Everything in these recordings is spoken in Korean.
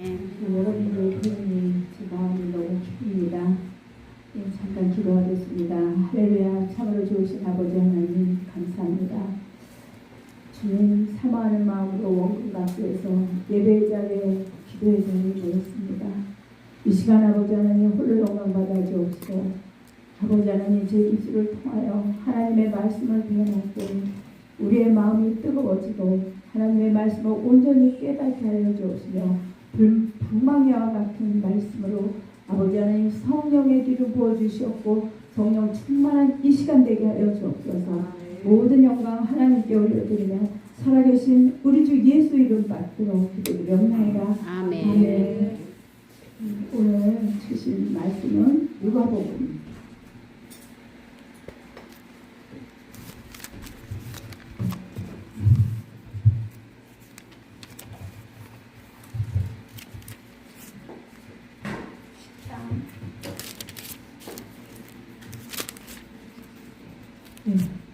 여러분들의 표현이 제 마음이 너무 기쁩니다. 잠깐 기도하겠습니다. 할렐루야. 참으로 좋으신 아버지 하나님 감사합니다. 주님 사모하는 마음으로 원금 각부에서 예배의 자리에 기도의 자리에 모였습니다. 이 시간 아버지 하나님 홀로 영광받아 주옵시고 아버지 하나님 제 입술을 통하여 하나님의 말씀을 배워먹고 우리의 마음이 뜨거워지고 하나님의 말씀을 온전히 깨닫게 하여 주옵시며 불망야와 같은 말씀으로 아버지 하나님 성령의 기름 부어주시옵고 성령 충만한 이 시간 되게 하여 주옵소서. 모든 영광 하나님께 올려드리며 살아계신 우리 주 예수 이름 받도록 기도드리옵나이다. 아멘. 아멘. 오늘 주신 말씀은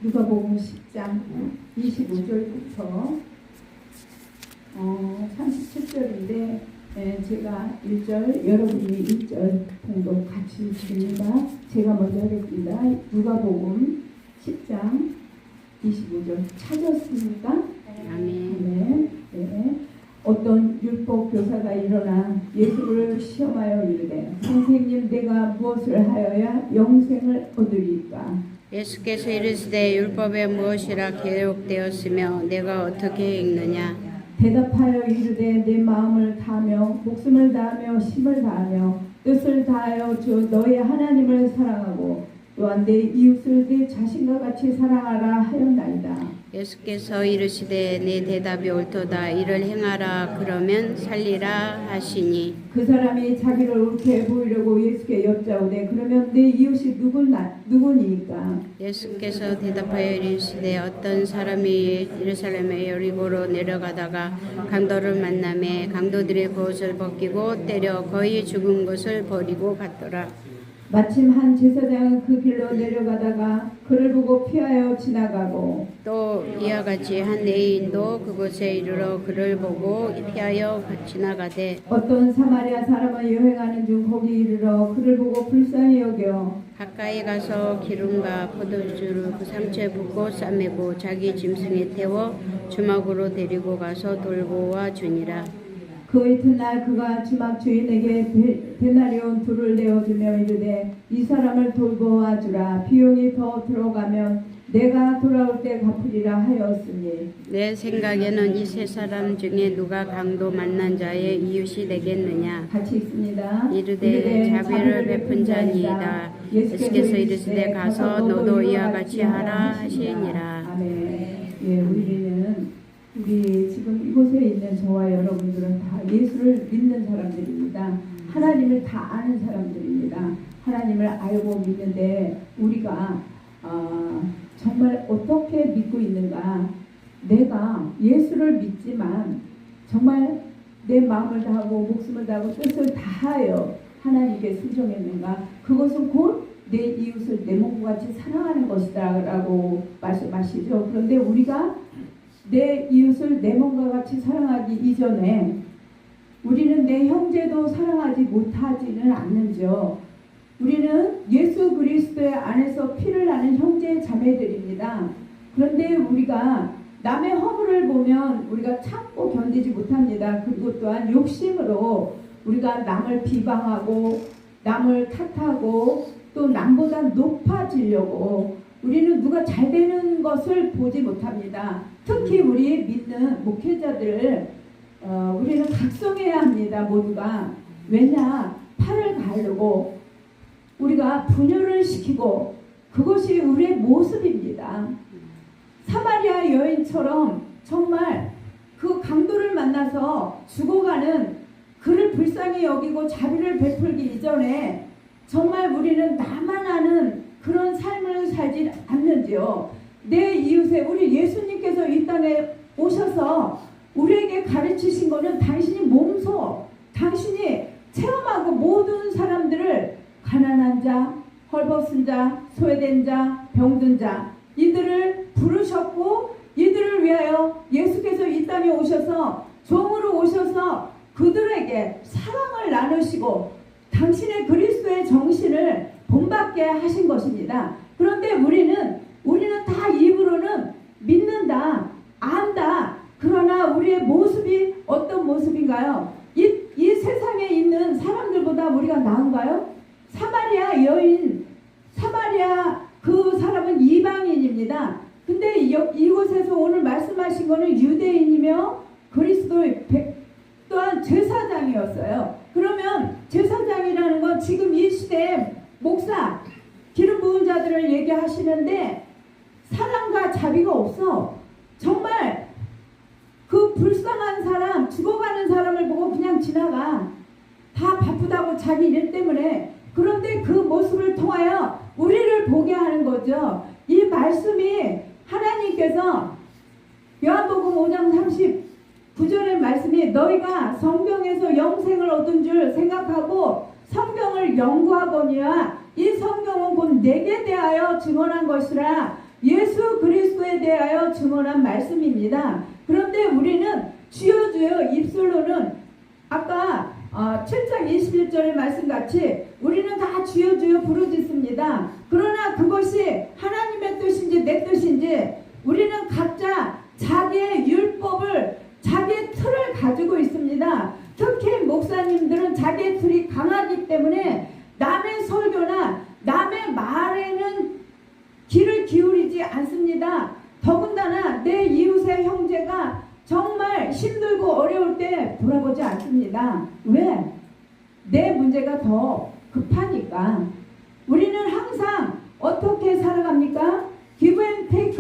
누가복음 10장 25절부터 37절인데 제가 1절 여러분이 1절 공독 같이 드립니다. 제가 먼저 하겠습니다. 누가복음 10장 25절 찾았습니까? 아멘. 네. 어떤 율법 교사가 일어나 예수를 시험하여 이르되 선생님 내가 무엇을 하여야 영생을 얻으리까? 예수께서 이르시되 율법에 무엇이라 기록되었으며 내가 어떻게 읽느냐? 대답하여 이르되 내 마음을 다하며 목숨을 다하며 힘을 다하며 뜻을 다하여 주 너의 하나님을 사랑하고 또한 내 이웃을 내 자신과 같이 사랑하라 하였나이다. 예수께서 이르시되 내 대답이 옳도다. 이를 행하라. 그러면 살리라 하시니 그 사람이 자기를 옳게 보이려고 예수께 여짜오되 그러면 내 이웃이 누구니까? 예수께서 대답하여 이르시되 어떤 사람이 예루살렘의 여리고로 내려가다가 강도를 만나매 강도들이 그 옷을 벗기고 때려 거의 죽은 것을 버리고 갔더라. 마침 한 제사장은 그 길로 내려가다가 그를 보고 피하여 지나가고 또 이와 같이 한 레위인도 그곳에 이르러 그를 보고 피하여 지나가되 어떤 사마리아 사람은 여행하는 중 거기 이르러 그를 보고 불쌍히 여겨 가까이 가서 기름과 포도주를 그 상처에 붓고 싸매고 자기 짐승에 태워 주막으로 데리고 가서 돌고 와 주니라. 그 이튿날 그가 주막 주인에게 데나리온 둘을 내어주며 이르되 이 사람을 돌보아 주라. 비용이 더 들어가면 내가 돌아올 때 갚으리라 하였으니 내 생각에는 이 세 사람 중에 누가 강도 만난 자의 이웃이 되겠느냐? 같이 있습니다. 이르되 자비를 베푼 자니이다. 예수께서 이르시되 가서 너도 이와 같이 하라 하시니라. 아멘. 예, 우리 지금 이곳에 있는 저와 여러분들은 다 예수를 믿는 사람들입니다. 하나님을 다 아는 사람들입니다. 하나님을 알고 믿는데 우리가 정말 어떻게 믿고 있는가? 내가 예수를 믿지만 정말 내 마음을 다하고 목숨을 다하고 뜻을 다하여 하나님께 순종했는가? 그것은 곧 내 이웃을 내 몸과 같이 사랑하는 것이다 라고 말씀하시죠. 그런데 우리가 내 이웃을 내 몸과 같이 사랑하기 이전에 우리는 내 형제도 사랑하지 못하지는 않는지요. 우리는 예수 그리스도의 안에서 피를 나는 형제 자매들입니다. 그런데 우리가 남의 허물을 보면 우리가 참고 견디지 못합니다. 그리고 또한 욕심으로 우리가 남을 비방하고 남을 탓하고 또 남보다 높아지려고 우리는 누가 잘 되는 것을 보지 못합니다. 특히 우리 믿는 목회자들 우리는 각성해야 합니다. 모두가. 왜냐? 팔을 가르고 우리가 분열을 시키고 그것이 우리의 모습입니다. 사마리아 여인처럼 정말 그 강도를 만나서 죽어가는 그를 불쌍히 여기고 자비를 베풀기 이전에 정말 우리는 나만 아는 그런 삶을 살지 않는지요. 내 이웃에 우리 예수님께서 이 땅에 오셔서 우리에게 가르치신 것은 당신이 몸소 당신이 체험하고 모든 사람들을 가난한 자, 헐벗은 자, 소외된 자, 병든 자 이들을 부르셨고 이들을 위하여 예수께서 이 땅에 오셔서 종으로 오셔서 그들에게 사랑을 나누시고 당신의 그리스도의 정신을 본받게 하신 것입니다. 그런데 우리는 다 입으로는 믿는다, 안다. 그러나 우리의 모습이 어떤 모습인가요? 이 세상에 있는 사람들보다 우리가 나은가요? 사마리아 여인, 사마리아 그 사람은 이방인입니다. 근데 이곳에서 오늘 말씀하신 거는 유대인이며 그리스도의 또한 제사장이었어요. 그러면 제사장이라는 건 지금 이 시대에 목사, 기름 부은 자들을 얘기하시는데 사랑과 자비가 없어. 정말 그 불쌍한 사람, 죽어가는 사람을 보고 그냥 지나가. 다 바쁘다고 자기 일 때문에. 그런데 그 모습을 통하여 우리를 보게 하는 거죠. 이 말씀이 하나님께서 요한복음 5장 39절의 말씀이 너희가 성경에서 영생을 얻은 줄 생각하고 성경을 연구하거니와 이 성경은 곧 내게 대하여 증언한 것이라. 예수 그리스도에 대하여 증언한 말씀입니다. 그런데 우리는 주여 주여 입술로는 아까 7장 21절의 말씀같이 우리는 다 주여 주여 부르짖습니다. 그러나 그것이 하나님의 뜻인지 내 뜻인지 우리는 각자 자기의 율법을, 자기의 틀을 가지고 있습니다. 특히 목사님들은 자기의 틀이 강하기 때문에 남의 설교나 남의 말에는 귀를 기울이지 않습니다. 더군다나 내 이웃의 형제가 정말 힘들고 어려울 때 돌아보지 않습니다. 왜? 내 문제가 더 급하니까. 우리는 항상 어떻게 살아갑니까? give and take.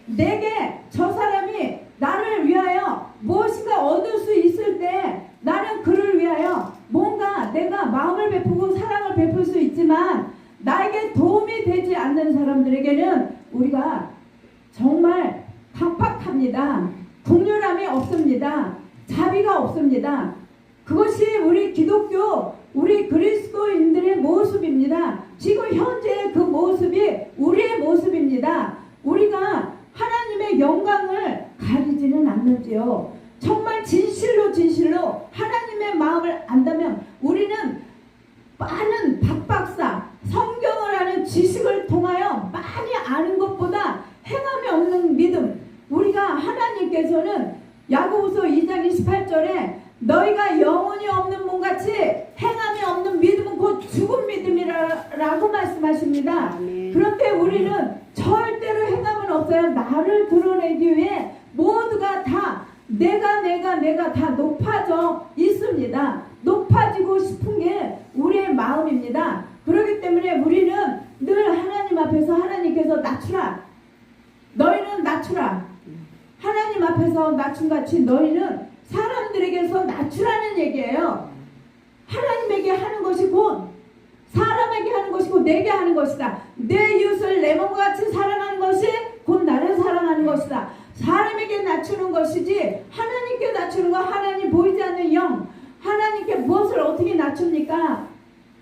내게 저 사람이 나를 위하여 무엇인가 얻을 수 있을 때 나는 그를 위하여 뭔가 내가 마음을 베푸고 사랑을 베풀 수 있지만 나에게 도움이 되지 않는 사람들에게는 우리가 정말 각박합니다. 국률함이 없습니다. 자비가 없습니다. 그것이 우리 기독교, 우리 그리스도인들의 모습입니다. 지금 현재의 그 모습이 우리의 모습입니다. 우리가 하나님의 영광을 가리지는 않는지요. 정말 진실로 하나님의 마음을 안다면 우리는 많은 박박사, 성경을 아는 지식을 통하여 많이 아는 것보다 행함이 없는 믿음. 우리가 하나님께서는 야고보서 2장 28절에 너희가 영혼이 없는 몸같이 행함이 없는 믿음은 곧 죽은 믿음이라고 말씀하십니다. 아멘. 그런데 우리는 절대로 행함은 없어요. 나를 드러내기 위해 모두가 다 내가 다 높아져 있습니다. 높아지고 싶은 게 우리의 마음입니다. 그렇기 때문에 우리는 늘 하나님 앞에서 하나님께서 낮추라. 너희는 낮추라. 하나님 앞에서 낮춤같이 너희는 사람들에게서 낮추라는 얘기예요. 하나님에게 하는 것이 곧 사람에게 하는 것이 곧 내게 하는 것이다. 내 이웃을 내 몸과 같이 사랑하는 것이 곧 나를 사랑하는 것이다. 사람에게 낮추는 것이지 하나님께 낮추는 거. 하나님 보이지 않는 영, 하나님께 무엇을 어떻게 낮춥니까?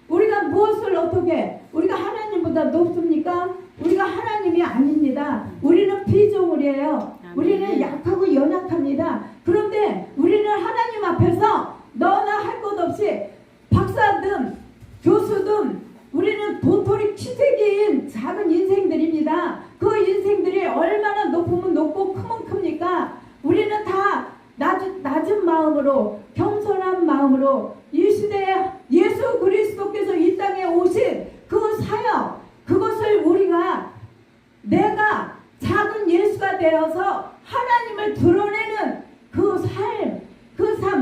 우리가 무엇을 어떻게, 우리가 하나님보다 높습니까? 우리가 하나님이 아닙니다. 우리는 피조물이에요. 우리는 약하고 연약합니다. 그런데 우리는 하나님 앞에서 너나 할 것 없이 박사든 교수든 우리는 도토리 키재기인 작은 인생들입니다. 그 인생들이 얼마나 높으면 높고 크면 큽니까? 우리는 다 낮은 마음으로, 겸손한 마음으로 이 시대에 예수 그리스도께서 이 땅에 오신 그 사역, 그것을 우리가 내가 작은 예수가 되어서 하나님을 드러내는 그 삶,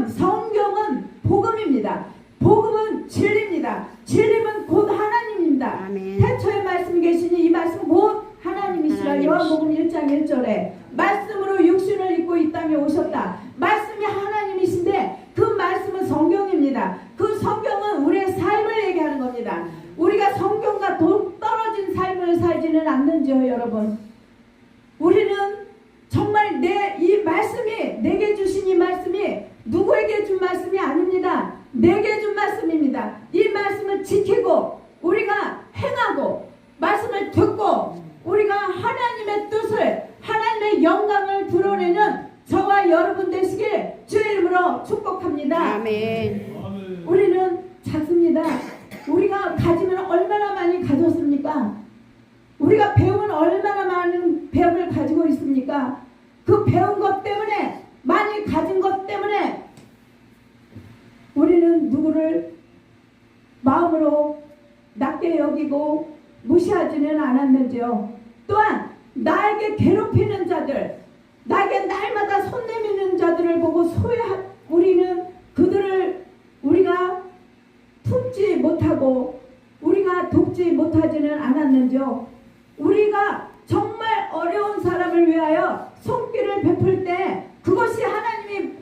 성경은 복음입니다. 복음은 진리입니다. 진리는 곧 하나님입니다. 아멘. 태초에 말씀이 계시니 이 말씀은 곧 하나님이시라. 요한복음 1장 1절에 말씀으로 육신을 입고 이 땅에 오셨다. 말씀이 하나님이신데 그 말씀은 성경입니다. 그 성경은 우리의 삶을 얘기하는 겁니다. 우리가 성경과 동떨어진 삶을 살지는 않는지요, 여러분? 우리는 정말 이 말씀이 내게 주신 이 말씀이 누구에게 준 말씀이 아닙니다. 내게 준 말씀입니다. 이 말씀을 지키고 우리가 행하고 말씀을 듣고 우리가 하나님의 뜻을, 하나님의 영광을 드러내는 저와 여러분 되시길 주의 이름으로 축복합니다. 아멘. 우리는 누구를 마음으로 낮게 여기고 무시하지는 않았는지요. 또한 나에게 괴롭히는 자들, 나에게 날마다 손 내미는 자들을 보고 우리는 그들을 우리가 품지 못하고 우리가 돕지 못하지는 않았는지요. 우리가 정말 어려운 사람을 위하여 손길을 베풀 때 그것이 하나님이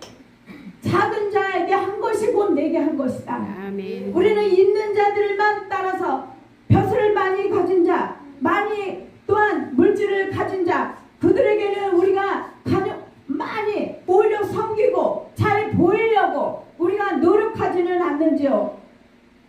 작은 자에게 한 것이 곧 내게 한 것이다. 아멘. 우리는 있는 자들만 따라서 벼슬을 많이 가진 자, 많이 또한 물질을 가진 자, 그들에게는 우리가 많이 오히려 섬기고 잘 보이려고 우리가 노력하지는 않는지요.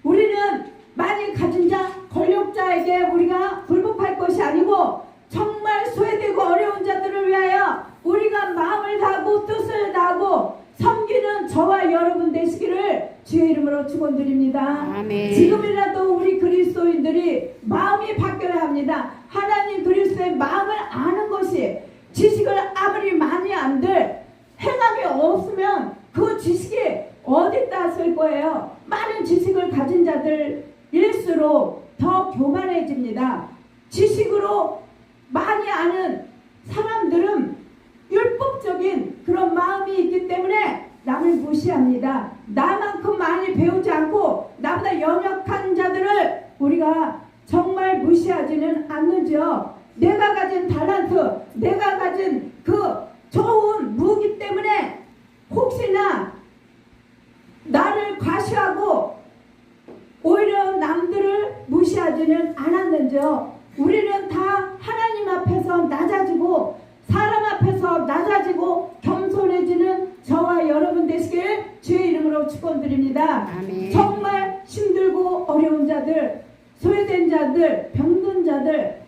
우리는 많이 가진 자, 권력자에게 우리가 굴복할 것이 아니고 정말 소외되고 어려운 자들을 위하여 우리가 마음을 다하고 뜻을 다하고 섬기는 저와 여러분 되시기를 주의 이름으로 축원드립니다. 아멘. 지금이라도 우리 그리스도인들이 마음이 바뀌어야 합니다. 하나님 그리스도의 마음을 아는 것이 지식을 아무리 많이 안들 행함이 없으면 그 지식이 어디다 쓸 거예요. 많은 지식을 가진 자들일수록 더 교만해집니다. 지식으로 많이 아는 사람들은 율법적인 그런 마음이 있기 때문에 남을 무시합니다. 나만큼 많이 배우지 않고 나보다 연약한 자들을 우리가 정말 무시하지는 않는지요. 내가 가진 달란트, 내가 가진 그 좋은 무기 때문에 혹시나 나를 과시하고 오히려 남들을 무시하지는 않았는지요. 우리는 다 하나님 앞에서 낮아지고 사람 앞에서 낮아지고 겸손해지는 저와 여러분 되시길 주의 이름으로 축원드립니다. 아멘. 정말 힘들고 어려운 자들, 소외된 자들, 병든 자들,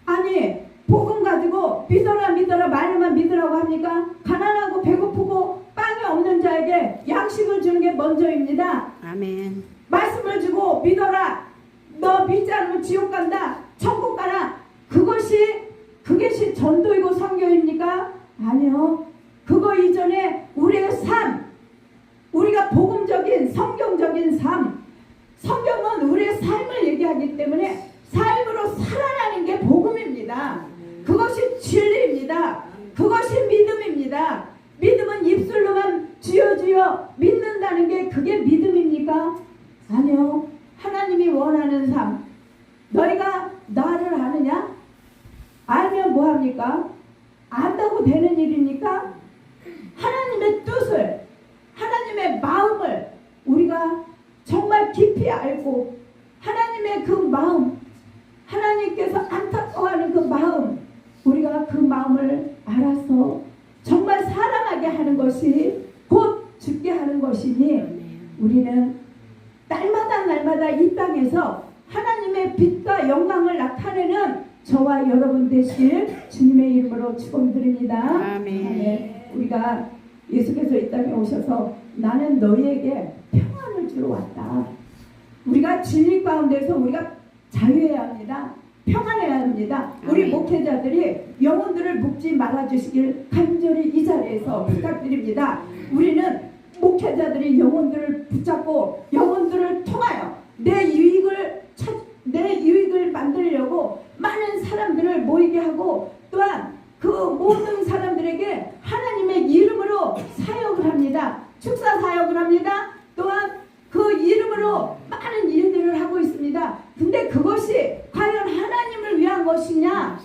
아니 복음 가지고 믿어라 믿어라 말만 믿으라고 합니까? 가난하고 배고프고 빵이 없는 자에게 양식을 주는 게 먼저입니다. 아멘. 말씀을 주고 믿어라, 너 믿지 않으면 지옥 간다, 천국 가라, 그것이 전도이고 선교입니까? 아니요. 그거 이전에 우리의 삶, 우리가 복음적인 성경적인 삶, 성경은 우리의 삶을 얘기하기 때문에 삶으로 살아나는 게 복음입니다. 그것이 진리입니다. 그것이 믿음입니다. 믿음은 입술로만 주여 주여 믿는다는 게 그게 믿음입니까? 아니요. 하나님이 원하는 삶. 너희가 나를 아느냐? 알면 뭐합니까? 안다고 되는 일입니까? 하나님의 뜻을, 하나님의 마음을 우리가 정말 깊이 알고 하나님의 그 마음, 하나님께서 안타까워하는 그 마음, 우리가 그 마음을 알아서 정말 사랑하게 하는 것이 곧 죽게 하는 것이니 우리는 날마다 이 땅에서 하나님의 빛과 영광을 나타내는 저와 여러분 되시길 주님의 이름으로 축원드립니다. 아멘. 우리가 예수께서 이 땅에 오셔서 나는 너희에게 평안을 주러 왔다. 우리가 진리 가운데서 우리가 자유해야 합니다. 평안해야 합니다. 우리 아멘. 목회자들이 영혼들을 묶지 말아주시길 간절히 이 자리에서 부탁드립니다. 우리는 목회자들이 영혼들을 붙잡고 영혼들을 통하여 내 유익을 만들려고 많은 사람들을 모이게 하고 또한 그 모든 사람들에게 하나님의 이름으로 사역을 합니다. 축사 사역을 합니다. 또한 그 이름으로 많은 일들을 하고 있습니다. 근데 그것이 과연 하나님을 위한 것이냐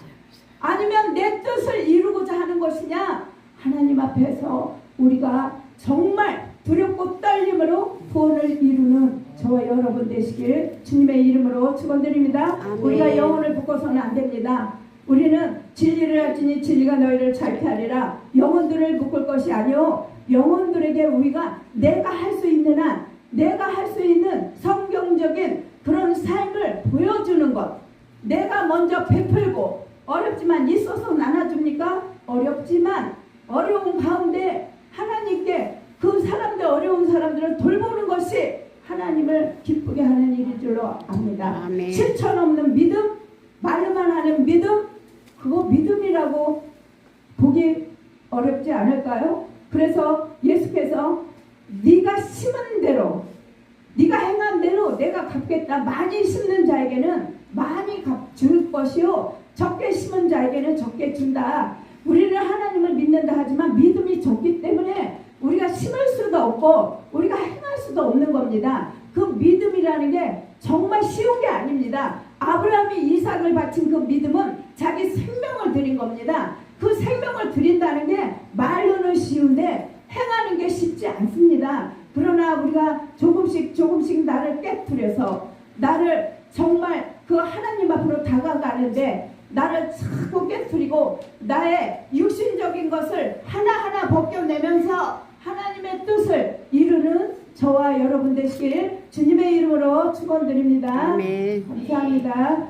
아니면 내 뜻을 이루고자 하는 것이냐, 하나님 앞에서 우리가 정말 두렵고 떨림으로 구원을 이루는 저와 여러분 되시길 주님의 이름으로 축원드립니다. 아멘. 우리가 영혼을 묶어서는 안 됩니다. 우리는 진리를 알지니 진리가 너희를 자유케 하리라. 영혼들을 묶을 것이 아니요, 영혼들에게 우리가 내가 할 수 있는 한, 내가 할 수 있는 성경적인 그런 삶을 보여주는 것. 내가 먼저 베풀고, 어렵지만 있어서 나눠줍니까? 어렵지만 어려운 가운데 하나님께 그 사람들, 어려운 사람들을 돌보는 것이 하나님을 기쁘게 하는 일인 줄로 압니다. 아멘. 실천 없는 믿음, 말로만 하는 믿음, 그거 믿음이라고 보기 어렵지 않을까요? 그래서 예수께서 네가 심은 대로 갚겠다. 많이 심는 자에게는 많이 줄 것이요 적게 심은 자에게는 적게 준다. 우리는 하나님을 믿는다 하지만 믿음이 적기 때문에 우리가 심을 수도 없고 우리가 행할 수도 없는 겁니다. 그 믿음이라는 게 정말 쉬운 게 아닙니다. 아브라함이 이삭을 바친 그 믿음은 자기 생명을 드린 겁니다. 그 생명을 드린다는 게 말로는 쉬운데 행하는 게 쉽지 않습니다. 그러나 우리가 조금씩 나를 깨트려서 나를 정말 그 하나님 앞으로 다가가는데 나를 자꾸 깨트리고 나의 육신적인 것을 하나하나 벗겨내면서 하나님의 뜻을 이루는 저와 여러분 되시길 주님의 이름으로 축원드립니다. 아멘. 감사합니다.